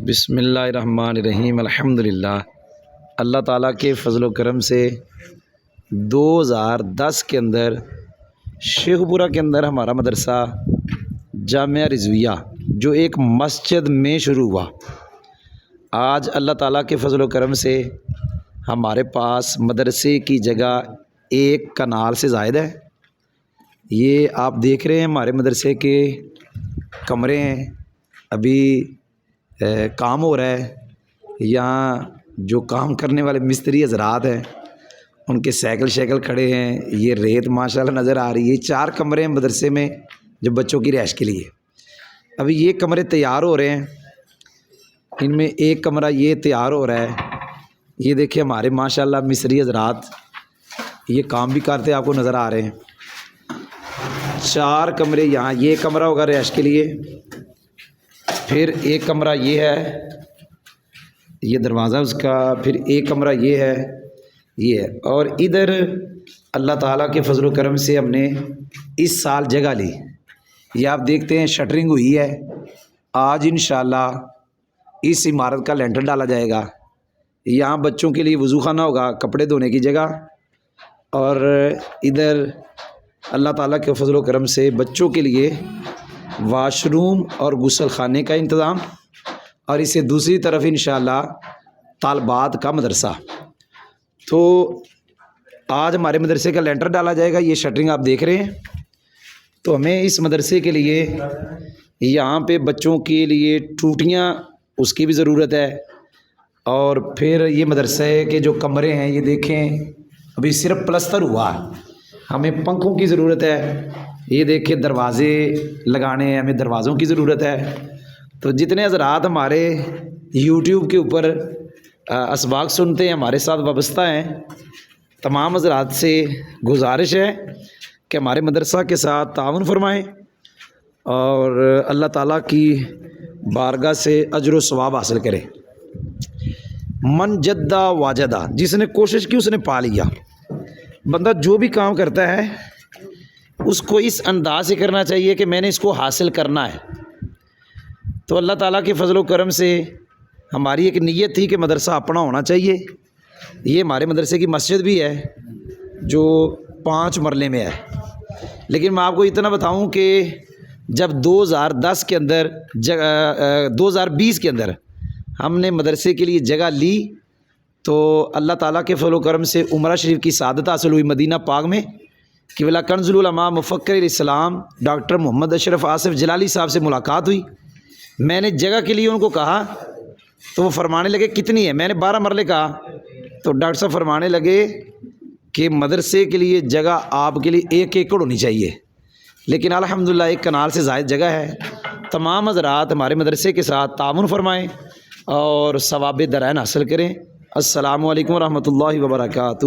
بسم اللہ الرحمن الرحیم الحمدللہ۔ اللہ تعالیٰ کے فضل و کرم سے 2010 کے اندر شیخ پورہ کے اندر ہمارا مدرسہ جامعہ رضویہ جو ایک مسجد میں شروع ہوا، آج اللہ تعالیٰ کے فضل و کرم سے ہمارے پاس مدرسے کی جگہ ایک کنال سے زائد ہے۔ یہ آپ دیکھ رہے ہیں ہمارے مدرسے کے کمرے ہیں، ابھی کام ہو رہا ہے۔ یہاں جو کام کرنے والے مستری حضرات ہیں ان کے سائیکل کھڑے ہیں، یہ ریت ماشاءاللہ نظر آ رہی ہے۔ 4 کمرے ہیں مدرسے میں جو بچوں کی رہائش کے لیے، ابھی یہ کمرے تیار ہو رہے ہیں۔ ان میں ایک کمرہ یہ تیار ہو رہا ہے۔ یہ دیکھیں ہمارے ماشاءاللہ مستری حضرات یہ کام بھی کرتے آپ کو نظر آ رہے ہیں۔ 4 کمرے یہاں، یہ کمرہ ہوگا رہائش کے لیے، پھر ایک کمرہ یہ ہے، یہ دروازہ اس کا، پھر ایک کمرہ یہ ہے، یہ ہے، اور ادھر اللہ تعالیٰ کے فضل و کرم سے ہم نے اس سال جگہ لی۔ یہ آپ دیکھتے ہیں شٹرنگ ہوئی ہے، آج انشاءاللہ اس عمارت کا لینٹر ڈالا جائے گا۔ یہاں بچوں کے لیے وضو خانہ ہوگا، کپڑے دھونے کی جگہ، اور ادھر اللہ تعالیٰ کے فضل و کرم سے بچوں کے لیے واش روم اور غسل خانے کا انتظام، اور اسے دوسری طرف انشاءاللہ طالبات کا مدرسہ۔ تو آج ہمارے مدرسے کا لینٹر ڈالا جائے گا، یہ شٹرنگ آپ دیکھ رہے ہیں۔ تو ہمیں اس مدرسے کے لیے یہاں پہ بچوں کے لیے ٹوٹیاں اس کی بھی ضرورت ہے، اور پھر یہ مدرسے کے جو کمرے ہیں یہ دیکھیں ابھی صرف پلستر ہوا ہے، ہمیں پنکھوں کی ضرورت ہے۔ یہ دیکھیں دروازے لگانے ہیں، ہمیں دروازوں کی ضرورت ہے۔ تو جتنے حضرات ہمارے یوٹیوب کے اوپر اسباق سنتے ہیں، ہمارے ساتھ وابستہ ہیں، تمام حضرات سے گزارش ہے کہ ہمارے مدرسہ کے ساتھ تعاون فرمائیں اور اللہ تعالیٰ کی بارگاہ سے اجر و ثواب حاصل کریں۔ من جدہ واجدہ، جس نے کوشش کی اس نے پا لیا۔ بندہ جو بھی کام کرتا ہے اس کو اس انداز سے کرنا چاہیے کہ میں نے اس کو حاصل کرنا ہے۔ تو اللہ تعالیٰ کے فضل و کرم سے ہماری ایک نیت تھی کہ مدرسہ اپنا ہونا چاہیے۔ یہ ہمارے مدرسے کی مسجد بھی ہے جو 5 مرلے میں ہے، لیکن میں آپ کو اتنا بتاؤں کہ جب 2010 کے اندر 2020 کے اندر ہم نے مدرسے کے لیے جگہ لی تو اللہ تعالیٰ کے فضل و کرم سے عمرہ شریف کی سعادت حاصل ہوئی مدینہ پاک میں، کہ بلا کنز العلماء مفکر الاسلام ڈاکٹر محمد اشرف آصف جلالی صاحب سے ملاقات ہوئی۔ میں نے جگہ کے لیے ان کو کہا تو وہ فرمانے لگے کتنی ہے، میں نے 12 مرلے کہا تو ڈاکٹر صاحب فرمانے لگے کہ مدرسے کے لیے جگہ آپ کے لیے 1 ایکڑ ہونی چاہیے، لیکن الحمدللہ 1 کنال سے زائد جگہ ہے۔ تمام حضرات ہمارے مدرسے کے ساتھ تعاون فرمائیں اور ثواب درائن حاصل کریں۔ السلام علیکم ورحمۃ اللہ وبرکاتہ۔